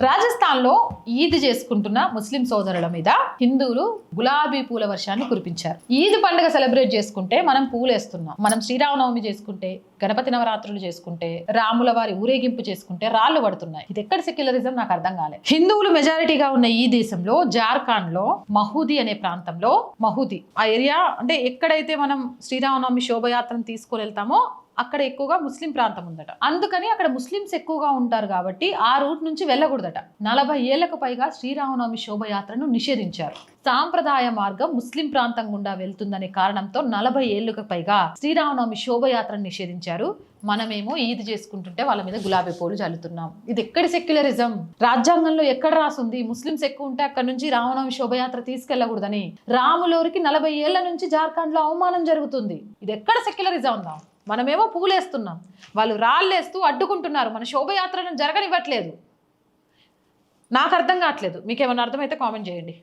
రాజస్థాన్లో ఈద్ చేసుకుంటున్న ముస్లిం సోదరుల మీద హిందువులు గులాబీ పూల వర్షాన్ని కురిపించారు. ఈద్ పండుగ సెలబ్రేట్ చేసుకుంటే మనం పూలు వేస్తున్నాం, మనం శ్రీరామనవమి చేసుకుంటే, గణపతి నవరాత్రులు చేసుకుంటే, రాముల వారి ఊరేగింపు చేసుకుంటే రాళ్లు పడుతున్నాయి. ఇది ఎక్కడ సెక్యులరిజం నాకు అర్థం కాలేదు. హిందువులు మెజారిటీగా ఉన్న ఈ దేశంలో జార్ఖండ్ లో మహూదీ అనే ప్రాంతంలో, మహూదీ ఆ ఏరియా అంటే ఎక్కడైతే మనం శ్రీరామనవమి శోభయాత్రను తీసుకొని వెళ్తామో అక్కడ ఎక్కువగా ముస్లిం ప్రాంతం ఉందట. అందుకని అక్కడ ముస్లిమ్స్ ఎక్కువగా ఉంటారు కాబట్టి ఆ రూట్ నుంచి వెళ్ళకూడదట. 40 ఏళ్లకు పైగా శ్రీరామనవమి శోభయాత్రను నిషేధించారు. సాంప్రదాయ మార్గం ముస్లిం ప్రాంతం గుండా వెళ్తుందనే కారణంతో 40 ఏళ్లకు పైగా శ్రీరామనవమి శోభయాత్రను నిషేధించారు. మనమేమో ఈద్ చేసుకుంటుంటే వాళ్ళ మీద గులాబీ పూలు చల్లుతున్నాం. ఇది ఎక్కడి సెక్యులరిజం? రాజ్యాంగంలో ఎక్కడ రాసుంది ముస్లిమ్స్ ఎక్కువ ఉంటే అక్కడ నుంచి రామనవమి శోభయాత్ర తీసుకెళ్లకూడదని? రాములోరికి 40 ఏళ్ల నుంచి జార్ఖండ్ లో అవమానం జరుగుతుంది. ఇది ఎక్కడ సెక్యులరిజం ఉందా? మనమేమో పూలేస్తున్నాం, వాళ్ళు రాళ్ళేస్తూ అడ్డుకుంటున్నారు, మన శోభయాత్రను జరగనివ్వట్లేదు. నాకు అర్థం కావట్లేదు. మీకేమైనా అర్థమైతే కామెంట్ చేయండి.